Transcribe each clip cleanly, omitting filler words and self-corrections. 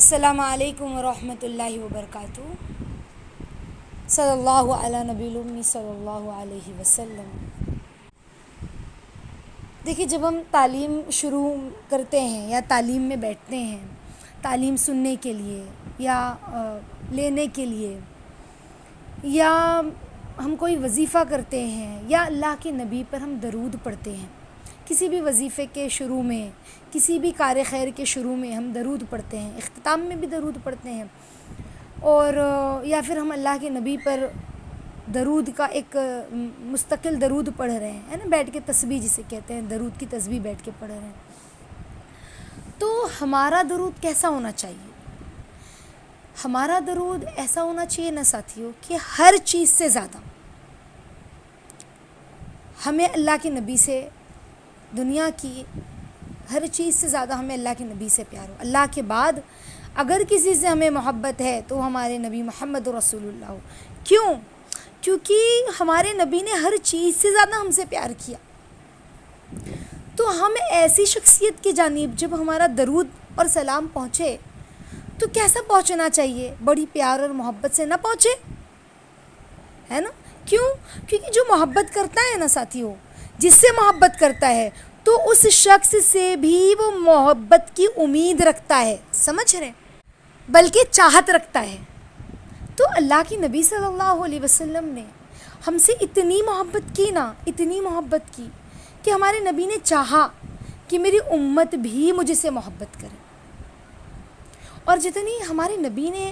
السلام علیکم ورحمۃ اللہ وبرکاتہ۔ صلی اللہ علی نبی الامی صلی اللہ علیہ وسلم۔ دیکھیے، جب ہم تعلیم شروع کرتے ہیں یا تعلیم میں بیٹھتے ہیں، تعلیم سننے کے لیے یا لینے کے لیے، یا ہم کوئی وظیفہ کرتے ہیں یا اللہ کے نبی پر ہم درود پڑھتے ہیں، کسی بھی وظیفے کے شروع میں، کسی بھی کار خیر کے شروع میں ہم درود پڑھتے ہیں، اختتام میں بھی درود پڑھتے ہیں، اور یا پھر ہم اللہ کے نبی پر درود کا ایک مستقل درود پڑھ رہے ہیں، ہے نا، بیٹھ کے تسبیح جسے کہتے ہیں، درود کی تسبیح بیٹھ کے پڑھ رہے ہیں، تو ہمارا درود کیسا ہونا چاہیے؟ ہمارا درود ایسا ہونا چاہیے نا ساتھیوں کہ ہر چیز سے زیادہ ہمیں اللہ کے نبی سے، دنیا کی ہر چیز سے زیادہ ہمیں اللہ کے نبی سے پیار ہو۔ اللہ کے بعد اگر کسی سے ہمیں محبت ہے تو ہمارے نبی محمد رسول اللہ ہو۔ کیوں؟ کیونکہ ہمارے نبی نے ہر چیز سے زیادہ ہم سے پیار کیا، تو ہم ایسی شخصیت کی جانب جب ہمارا درود اور سلام پہنچے تو کیسا پہنچنا چاہیے؟ بڑی پیار اور محبت سے نہ پہنچے، ہے نا؟ کیوں؟ کیونکہ جو محبت کرتا ہے نا ساتھیوں، جس سے محبت کرتا ہے تو اس شخص سے بھی وہ محبت کی امید رکھتا ہے، سمجھ رہے؟ بلکہ چاہت رکھتا ہے۔ تو اللہ کی نبی صلی اللہ علیہ وسلم نے ہم سے اتنی محبت کی نا، اتنی محبت کی کہ ہمارے نبی نے چاہا کہ میری امت بھی مجھ سے محبت کرے، اور جتنی ہمارے نبی نے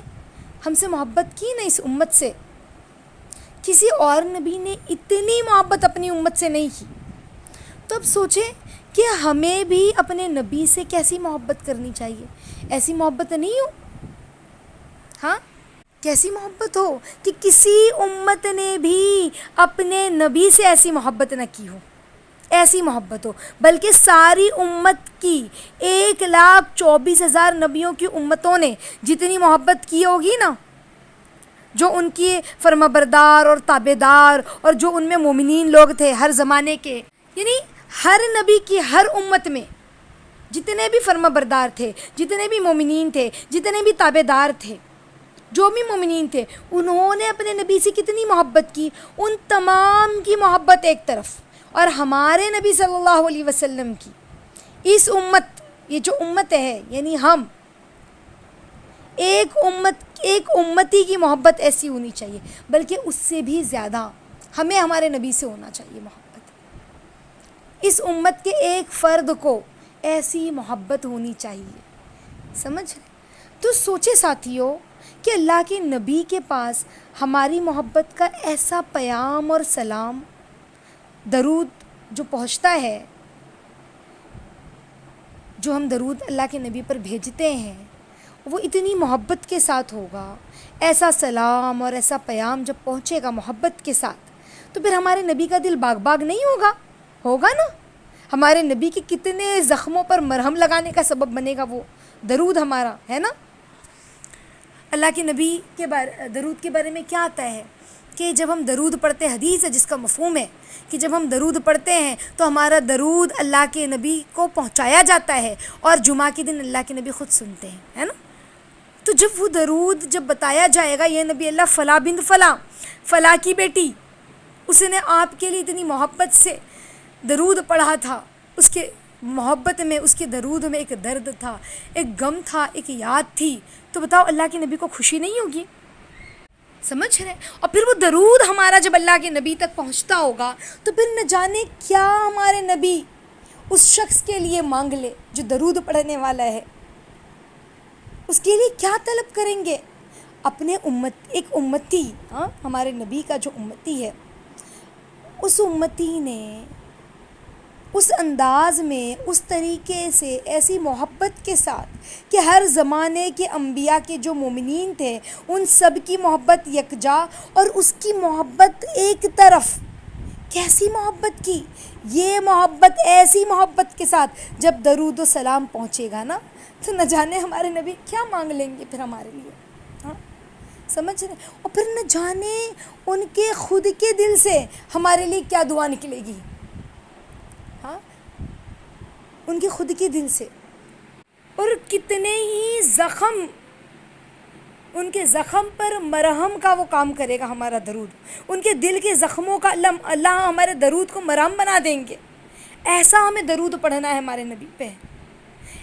ہم سے محبت کی نا اس امت سے، کسی اور نبی نے اتنی محبت اپنی امت سے نہیں کی۔ تو اب سوچیں کہ ہمیں بھی اپنے نبی سے کیسی محبت کرنی چاہیے؟ ایسی محبت نہیں ہو، ہاں، کیسی محبت ہو کہ کسی امت نے بھی اپنے نبی سے ایسی محبت نہ کی ہو، ایسی محبت ہو، بلکہ ساری امت کی 1,24,000 نبیوں کی امتوں نے جتنی محبت کی ہوگی نا، جو ان کی فرمانبردار اور تابعدار اور جو ان میں مومنین لوگ تھے ہر زمانے کے، یعنی ہر نبی کی ہر امت میں جتنے بھی فرمانبردار تھے، جتنے بھی مومنین تھے، جتنے بھی تابعدار تھے، جو بھی مومنین تھے، انہوں نے اپنے نبی سے کتنی محبت کی، ان تمام کی محبت ایک طرف، اور ہمارے نبی صلی اللہ علیہ وسلم کی اس امت، یہ جو امت ہے یعنی ہم، ایک امتی کی محبت ایسی ہونی چاہیے، بلکہ اس سے بھی زیادہ ہمیں ہمارے نبی سے ہونا چاہیے محبت۔ اس امت کے ایک فرد کو ایسی محبت ہونی چاہیے، سمجھ؟ تو سوچے ساتھیوں کہ اللہ کے نبی کے پاس ہماری محبت کا ایسا پیام اور سلام، درود جو پہنچتا ہے، جو ہم درود اللہ کے نبی پر بھیجتے ہیں، وہ اتنی محبت کے ساتھ ہوگا۔ ایسا سلام اور ایسا پیام جب پہنچے گا محبت کے ساتھ، تو پھر ہمارے نبی کا دل باغ باغ نہیں ہوگا نا؟ ہمارے نبی کے کتنے زخموں پر مرہم لگانے کا سبب بنے گا وہ درود ہمارا، ہے نا؟ اللہ کے نبی کے درود کے بارے میں کیا آتا ہے کہ جب ہم درود پڑھتے ہیں، حدیث ہے جس کا مفہوم ہے کہ جب ہم درود پڑھتے ہیں تو ہمارا درود اللہ کے نبی کو پہنچایا جاتا ہے، اور جمعہ کے دن اللہ کے نبی خود سنتے ہیں، ہے نا؟ تو جب وہ درود جب بتایا جائے گا، یہ نبی اللہ فلاں بنت فلاں، فلاں کی بیٹی، اس نے آپ کے لیے اتنی محبت سے درود پڑھا تھا، اس کے محبت میں، اس کے درود میں ایک درد تھا، ایک غم تھا، ایک یاد تھی، تو بتاؤ اللہ کے نبی کو خوشی نہیں ہوگی؟ سمجھ رہے؟ اور پھر وہ درود ہمارا جب اللہ کے نبی تک پہنچتا ہوگا تو پھر نہ جانے کیا ہمارے نبی اس شخص کے لیے مانگ لے جو درود پڑھنے والا ہے، اس کے لیے کیا طلب کریں گے؟ اپنے ایک امتی، ہاں، ہمارے نبی کا جو امتی ہے، اس امتی نے اس انداز میں، اس طریقے سے، ایسی محبت کے ساتھ کہ ہر زمانے کے انبیاء کے جو مومنین تھے ان سب کی محبت یکجا، اور اس کی محبت ایک طرف، کیسی محبت کی؟ یہ محبت، ایسی محبت کے ساتھ جب درود و سلام پہنچے گا نا، تو نہ جانے ہمارے نبی کیا مانگ لیں گے پھر ہمارے لیے، ہاں، سمجھ رہے؟ اور پھر نہ جانے ان کے خود کے دل سے ہمارے لیے کیا دعا نکلے گی، ہاں، ان کے خود کے دل سے، اور کتنے ہی زخم ان کے زخم پر مرہم کا وہ کام کرے گا ہمارا درود. ان کے دل کے زخموں کا اللہ ہمارے درود کو مرہم بنا دیں گے. ایسا ہمیں درود پڑھنا ہے ہمارے نبی پہ.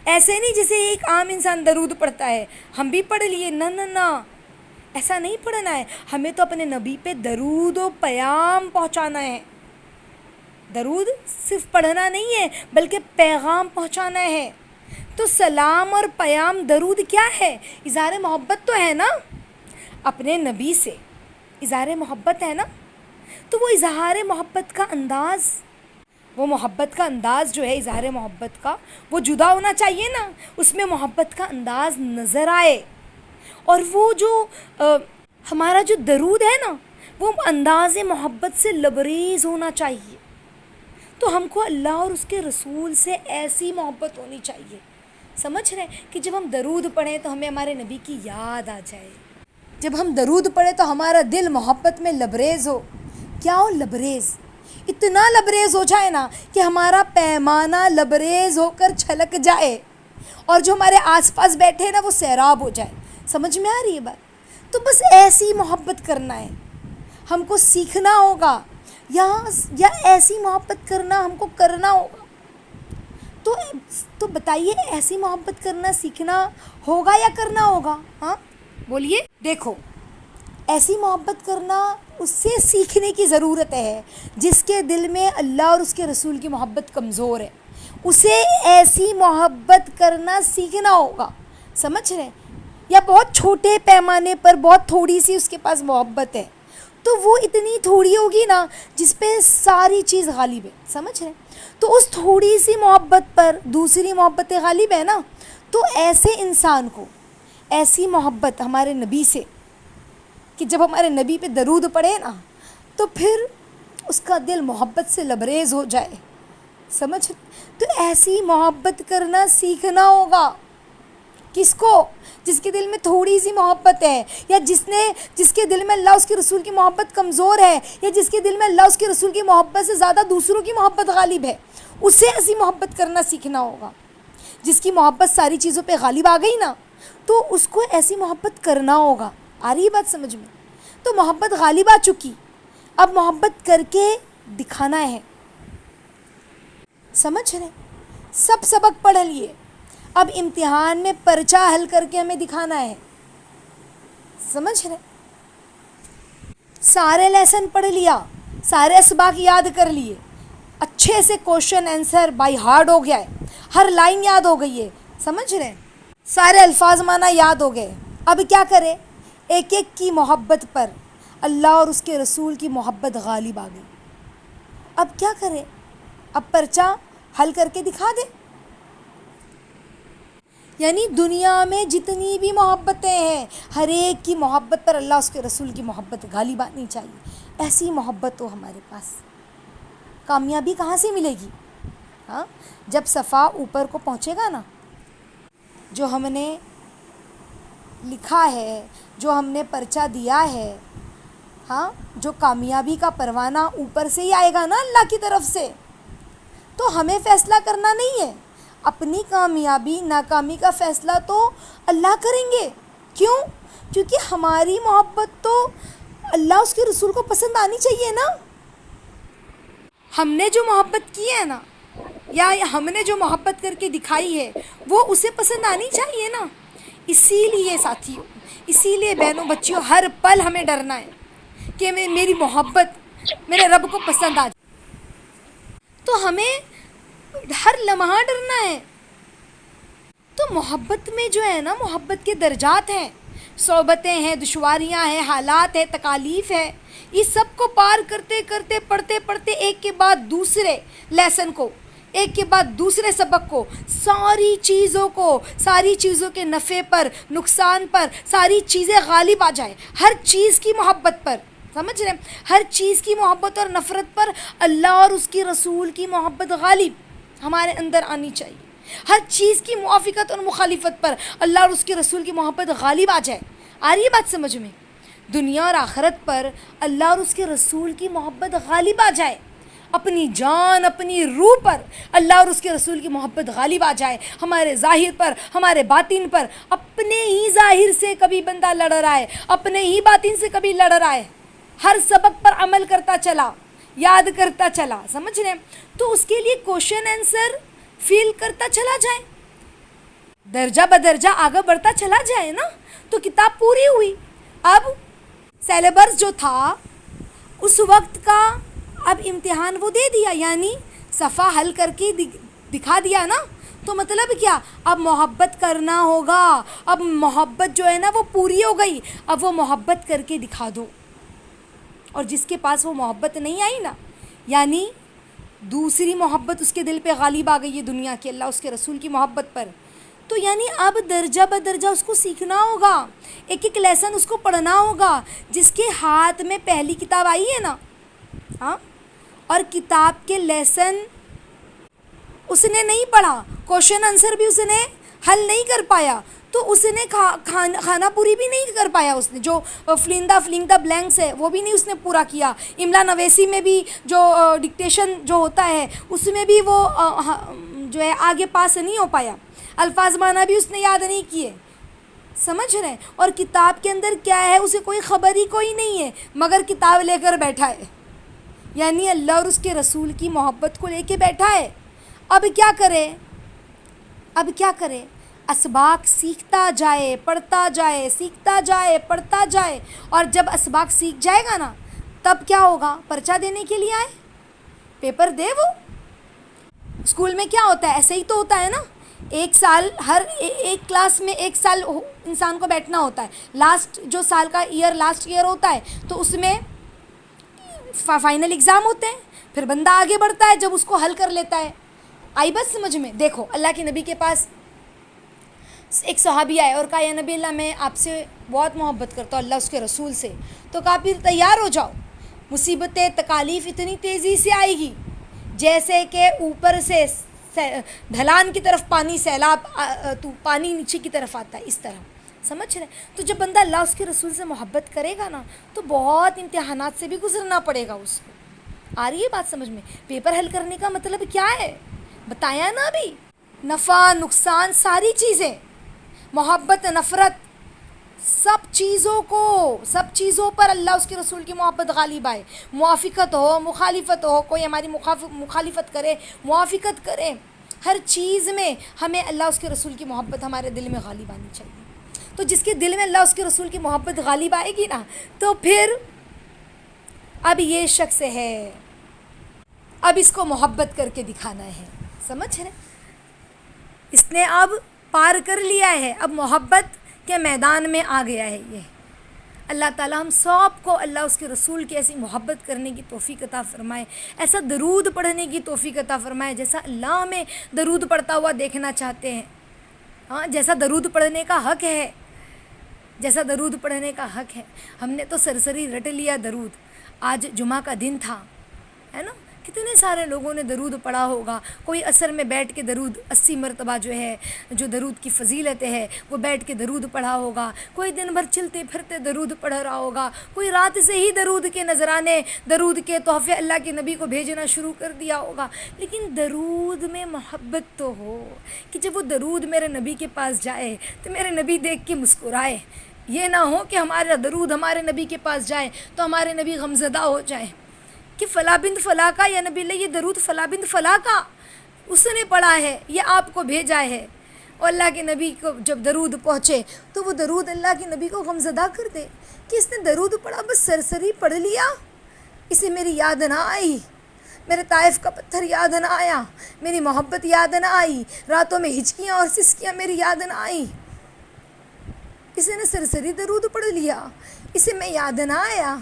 ایسے نہیں جیسے ایک عام انسان درود پڑھتا ہے ہم بھی پڑھ لیے، نہ نہ نہ، ایسا نہیں پڑھنا ہے. ہمیں تو اپنے نبی پہ درود و پیام پہنچانا ہے. درود صرف پڑھنا نہیں ہے بلکہ پیغام پہنچانا ہے. تو سلام اور پیام درود کیا ہے؟ اظہار محبت تو ہے نا اپنے نبی سے. اظہار محبت ہے نا. تو وہ اظہار محبت کا انداز، وہ محبت کا انداز جو ہے اظہار محبت کا، وہ جدا ہونا چاہیے نا. اس میں محبت کا انداز نظر آئے. اور وہ جو ہمارا جو درود ہے نا وہ انداز محبت سے لبریز ہونا چاہیے. تو ہم کو اللہ اور اس کے رسول سے ایسی محبت ہونی چاہیے. سمجھ رہے ہیں کہ جب ہم درود پڑھیں تو ہمیں ہمارے نبی کی یاد آ جائے. جب ہم درود پڑھیں تو ہمارا دل محبت میں لبریز ہو. کیا ہو؟ لبریز. اتنا لبریز ہو جائے نا کہ ہمارا پیمانہ لبریز ہو کر چھلک جائے اور جو ہمارے آس پاس بیٹھے ہیں نا وہ سیراب ہو جائے. سمجھ میں آ رہی ہے بات؟ تو بس ایسی محبت کرنا ہے ہم کو، سیکھنا ہوگا یا ایسی محبت کرنا ہم کو کرنا ہوگا. تو بتائیے ایسی محبت کرنا سیکھنا ہوگا یا کرنا ہوگا؟ ہاں بولیے. دیکھو ایسی محبت کرنا اس سے سیکھنے کی ضرورت ہے جس کے دل میں اللہ اور اس کے رسول کی محبت کمزور ہے. اسے ایسی محبت کرنا سیکھنا ہوگا. سمجھ رہے ہیں؟ یا بہت چھوٹے پیمانے پر بہت تھوڑی سی اس کے پاس محبت ہے تو وہ اتنی تھوڑی ہوگی نا جس پہ ساری چیز غالب ہے. سمجھ رہے ہیں؟ تو اس تھوڑی سی محبت پر دوسری محبتیں غالب ہے نا. تو ایسے انسان کو ایسی محبت ہمارے نبی سے کہ جب ہمارے نبی پہ درود پڑے نا تو پھر اس کا دل محبت سے لبریز ہو جائے. سمجھ؟ تو ایسی محبت کرنا سیکھنا ہوگا. کس کو؟ جس کے دل میں تھوڑی سی محبت ہے، یا جس کے دل میں اللہ اس کے رسول کی محبت کمزور ہے، یا جس کے دل میں اللہ اس کے رسول کی محبت سے زیادہ دوسروں کی محبت غالب ہے. اسے ایسی محبت کرنا سیکھنا ہوگا. جس کی محبت ساری چیزوں پہ غالب آ گئی نا تو اس کو ایسی محبت کرنا ہوگا. آ رہی بات سمجھ میں؟ تو محبت غالب آ چکی، اب محبت کر کے دکھانا ہے. سمجھ رہے؟ سب سبق پڑھ لیے، اب امتحان میں پرچہ حل کر کے ہمیں دکھانا ہے. سمجھ رہے؟ سارے لیسن پڑھ لیا، سارے اسباق یاد کر لیے، اچھے سے کوشچن آنسر بائی ہارڈ ہو گیا ہے، ہر لائن یاد ہو گئی ہے. سمجھ رہے ہیں؟ سارے الفاظ معنی یاد ہو گئے. اب کیا کرے؟ ایک ایک کی محبت پر اللہ اور اس کے رسول کی محبت غالب آ گئی. اب کیا کرے؟ اب پرچہ حل کر کے دکھا دے. یعنی دنیا میں جتنی بھی محبتیں ہیں ہر ایک کی محبت پر اللہ اس کے رسول کی محبت غالب آنی چاہیے. ایسی محبت ہو ہمارے پاس. کامیابی کہاں سے ملے گی؟ ہاں جب صفا اوپر کو پہنچے گا نا، جو ہم نے لکھا ہے، جو ہم نے پرچہ دیا ہے، ہاں جو کامیابی کا پروانہ اوپر سے ہی آئے گا نا اللہ کی طرف سے، تو ہمیں فیصلہ کرنا نہیں ہے. اپنی کامیابی ناکامی کا فیصلہ تو اللہ کریں گے. کیوں؟ کیونکہ ہماری محبت تو اللہ اس کے رسول کو پسند آنی چاہیے نا. ہم نے جو محبت کی ہے نا، یا ہم نے جو محبت کر کے دکھائی ہے وہ اسے پسند آنی چاہیے نا. اسی لیے ساتھیوں، اسی لیے بہنوں بچیوں، ہر پل ہمیں ڈرنا ہے کہ میری محبت میرے رب کو پسند آ جائے. تو ہمیں ہر لمحہ ڈرنا ہے. تو محبت میں جو ہے نا، محبت کے درجات ہیں، صحبتیں ہیں، دشواریاں ہیں، حالات ہیں، تکالیف ہے. یہ سب کو پار کرتے کرتے پڑھتے پڑھتے ایک کے بعد دوسرے لیسن کو، ایک کے بعد دوسرے سبق کو، ساری چیزوں کے نفع پر، نقصان پر، ساری چیزیں غالب آ جائے ہر چیز کی محبت پر. سمجھ رہے ہیں؟ ہر چیز کی محبت اور نفرت پر اللہ اور اس کی رسول کی محبت غالب ہمارے اندر آنی چاہیے. ہر چیز کی موافقت اور مخالفت پر اللہ اور اس کے رسول کی محبت غالب آ جائے. آ رہی ہے بات سمجھ میں؟ دنیا اور آخرت پر اللہ اور اس کے رسول کی محبت غالب آ جائے. اپنی جان اپنی روح پر اللہ اور اس کے رسول کی محبت غالب آ جائے، ہمارے ظاہر پر ہمارے باطن پر. اپنے ہی ظاہر سے کبھی بندہ لڑ رہا ہے، اپنے ہی باطن سے کبھی لڑ رہا ہے، ہر سبق پر عمل کرتا چلا، یاد کرتا چلا، سمجھ رہے ہیں؟ تو اس کے لیے کوشچن آنسر فیل کرتا چلا جائے، درجہ بدرجہ آگے بڑھتا چلا جائے نا، تو کتاب پوری ہوئی. اب سیلیبس جو تھا اس وقت کا اب امتحان وہ دے دیا، یعنی صفحہ حل کر کے دکھا دیا نا. تو مطلب کیا؟ اب محبت کرنا ہوگا، اب محبت جو ہے نا وہ پوری ہو گئی، اب وہ محبت کر کے دکھا دو. اور جس کے پاس وہ محبت نہیں آئی نا، یعنی دوسری محبت اس کے دل پہ غالب آ گئی ہے دنیا کی، اللہ اس کے رسول کی محبت پر، تو یعنی اب درجہ بدرجہ اس کو سیکھنا ہوگا، ایک ایک لیسن اس کو پڑھنا ہوگا. جس کے ہاتھ میں پہلی کتاب آئی ہے نا، ہاں، اور کتاب کے لیسن اس نے نہیں پڑھا، کوشچن آنسر بھی اس نے حل نہیں کر پایا، تو اس نے کھانا پوری بھی نہیں کر پایا. اس نے جو فلنگ دا بلینکس ہے وہ بھی نہیں اس نے پورا کیا. املا نویسی میں بھی جو ڈکٹیشن جو ہوتا ہے اس میں بھی وہ جو ہے آگے پاس نہیں ہو پایا. الفاظ معنی بھی اس نے یاد نہیں کیے، سمجھ رہے ہیں؟ اور کتاب کے اندر کیا ہے اسے کوئی خبر ہی کوئی نہیں ہے، مگر کتاب لے کر بیٹھا ہے، یعنی اللہ اور اس کے رسول کی محبت کو لے کے بیٹھا ہے. اب کیا کرے؟ اب کیا کرے؟ اسباق سیکھتا جائے، پڑھتا جائے، سیکھتا جائے، پڑھتا جائے. اور جب اسباق سیکھ جائے گا نا، تب کیا ہوگا؟ پرچہ دینے کے لیے آئے، پیپر دے. وہ اسکول میں کیا ہوتا ہے؟ ایسے ہی تو ہوتا ہے نا، ایک سال ہر ایک کلاس میں ایک سال انسان کو بیٹھنا ہوتا ہے. لاسٹ جو سال کا ایئر لاسٹ ایئر ہوتا ہے تو اس میں فائنل ایگزام ہوتے ہیں، پھر بندہ آگے بڑھتا ہے جب اس کو حل کر لیتا ہے. آئی بات سمجھ میں؟ دیکھو اللہ کے نبی کے پاس ایک صحابی آئے اور کہا یا نبی اللہ میں آپ سے بہت محبت کرتا ہوں، اللہ اس کے رسول سے. تو کہا پھر تیار ہو جاؤ، مصیبتیں تکالیف اتنی تیزی سے آئے گی جیسے کہ اوپر سے ڈھلان کی طرف پانی سیلاب تو پانی نیچے کی طرف آتا ہے، اس طرح، سمجھ رہے؟ تو جب بندہ اللہ اس کے رسول سے محبت کرے گا نا تو بہت امتحانات سے بھی گزرنا پڑے گا اس کو. آ رہی ہے بات سمجھ میں؟ پیپر حل کرنے کا مطلب کیا ہے بتایا نا ابھی، نفع نقصان ساری چیزیں، محبت نفرت، سب چیزوں پر اللہ اس کے رسول کی محبت غالب آئے. موافقت ہو مخالفت ہو، کوئی ہماری مخالفت کرے موافقت کرے، ہر چیز میں ہمیں اللہ اس کے رسول کی محبت ہمارے دل میں غالب آنی چاہیے. تو جس کے دل میں اللہ اس کے رسول کی محبت غالب آئے گی نا، تو پھر اب یہ شخص ہے، اب اس کو محبت کر کے دکھانا ہے، سمجھ رہے؟ اس نے اب پار کر لیا ہے، اب محبت کے میدان میں آ گیا ہے. یہ اللہ تعالیٰ ہم سب کو اللہ اس کے رسول کی ایسی محبت کرنے کی توفیق عطا فرمائے، ایسا درود پڑھنے کی توفیق عطا فرمائے جیسا اللہ ہمیں درود پڑھتا ہوا دیکھنا چاہتے ہیں. ہاں، جیسا درود پڑھنے کا حق ہے، جیسا درود پڑھنے کا حق ہے. ہم نے تو سرسری رٹ لیا درود. آج جمعہ کا دن تھا، ہے نا، کتنے سارے لوگوں نے درود پڑھا ہوگا. کوئی عصر میں بیٹھ کے درود 80 مرتبہ جو ہے، جو درود کی فضیلت ہے وہ بیٹھ کے درود پڑھا ہوگا. کوئی دن بھر چلتے پھرتے درود پڑھ رہا ہوگا. کوئی رات سے ہی درود کے نذرانے، درود کے تحفے اللہ کے نبی کو بھیجنا شروع کر دیا ہوگا. لیکن درود میں محبت تو ہو کہ جب وہ درود میرے نبی کے پاس جائے تو میرے نبی دیکھ کے مسکرائے. یہ نہ ہو کہ ہمارا درود ہمارے نبی کے پاس جائے تو ہمارے نبی غمزدہ ہو جائے کہ فلاں بنت فلاں کا، یا نبی اللہ یہ درود فلاں بنت فلاں کا اس نے پڑھا ہے، یہ آپ کو بھیجا ہے. اور اللہ کے نبی کو جب درود پہنچے تو وہ درود اللہ کے نبی کو غمزدہ کر دے کہ اس نے درود پڑھا، بس سرسری پڑھ لیا، اسے میری یاد نہ آئی، میرے طائف کا پتھر یاد نہ آیا، میری محبت یاد نہ آئی، راتوں میں ہچکیاں اور سسکیاں میری یاد نہ آئی. اسے نے سرسری درود پڑھ لیا، اسے میں یاد نہ آیا.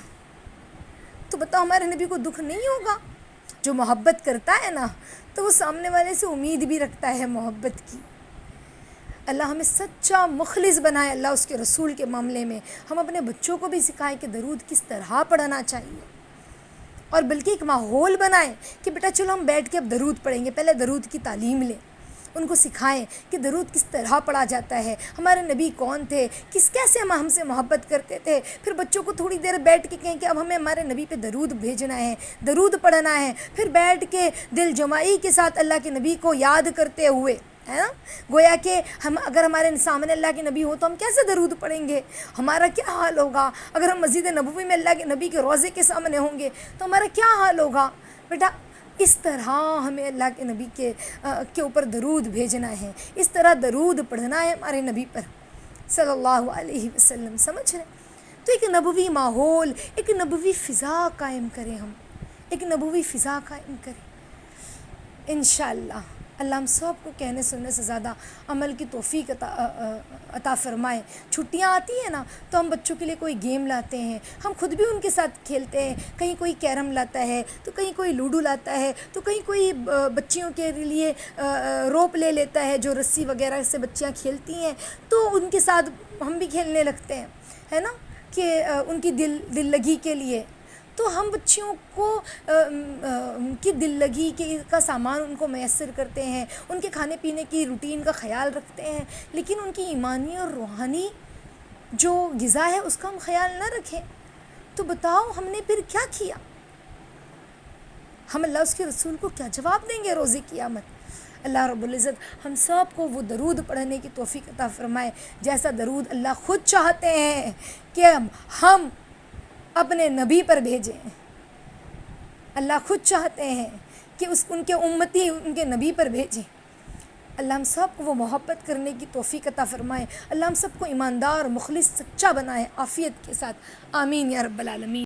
تو بتاؤ ہمارے نبی کو دکھ نہیں ہوگا؟ جو محبت کرتا ہے نا تو وہ سامنے والے سے امید بھی رکھتا ہے محبت کی. اللہ ہمیں سچا مخلص بنائے اللہ اس کے رسول کے معاملے میں. ہم اپنے بچوں کو بھی سکھائیں کہ درود کس طرح پڑھنا چاہیے، اور بلکہ ایک ماحول بنائیں کہ بیٹا چلو ہم بیٹھ کے اب درود پڑھیں گے. پہلے درود کی تعلیم لیں، ان کو سکھائیں کہ درود کس طرح پڑھا جاتا ہے، ہمارے نبی کون تھے، کیسے ہم سے محبت کرتے تھے. پھر بچوں کو تھوڑی دیر بیٹھ کے کہیں کہ اب ہمیں ہمارے نبی پہ درود بھیجنا ہے، درود پڑھنا ہے. پھر بیٹھ کے دل جمعی کے ساتھ اللہ کے نبی کو یاد کرتے ہوئے، ہے نا، گویا کہ اگر ہمارے سامنے اللہ کے نبی ہو تو ہم کیسے درود پڑھیں گے، ہمارا کیا حال ہوگا. اگر ہم مسجد نبوی میں اللہ کے نبی کے روضے کے سامنے ہوں گے تو ہمارا کیا حال ہوگا. بیٹا اس طرح ہمیں اللہ کے نبی کے اوپر درود بھیجنا ہے، اس طرح درود پڑھنا ہے ہمارے نبی پر صلی اللہ علیہ وسلم. سمجھ رہے؟ تو ایک نبوی ماحول، ایک نبوی فضا قائم کریں، ہم ایک نبوی فضا قائم کریں انشاءاللہ. اللہ ہم سب کو کہنے سننے سے زیادہ عمل کی توفیق عطا فرمائے. چھٹیاں آتی ہیں نا تو ہم بچوں کے لیے کوئی گیم لاتے ہیں، ہم خود بھی ان کے ساتھ کھیلتے ہیں. کہیں کوئی کیرم لاتا ہے تو کہیں کوئی لوڈو لاتا ہے تو کہیں کوئی بچیوں کے لیے روپ لے لیتا ہے جو رسی وغیرہ سے بچیاں کھیلتی ہیں، تو ان کے ساتھ ہم بھی کھیلنے لگتے ہیں، ہے نا، کہ ان کی دل لگی کے لیے. تو ہم بچیوں کو ان کی دل لگی کا سامان ان کو میسر کرتے ہیں، ان کے کھانے پینے کی روٹین کا خیال رکھتے ہیں، لیکن ان کی ایمانی اور روحانی جو غذا ہے اس کا ہم خیال نہ رکھیں. تو بتاؤ ہم نے پھر کیا کیا؟ ہم اللہ اس کے رسول کو کیا جواب دیں گے روز قیامت؟ اللہ رب العزت ہم سب کو وہ درود پڑھنے کی توفیق عطا فرمائے جیسا درود اللہ خود چاہتے ہیں کہ ہم اپنے نبی پر بھیجیں. اللہ خود چاہتے ہیں کہ ان کے امتی ان کے نبی پر بھیجیں. اللہ ہم سب کو وہ محبت کرنے کی توفیق عطا فرمائے. اللہ ہم سب کو ایماندار، مخلص، سچا بنائے عافیت کے ساتھ. آمین یا رب العالمین.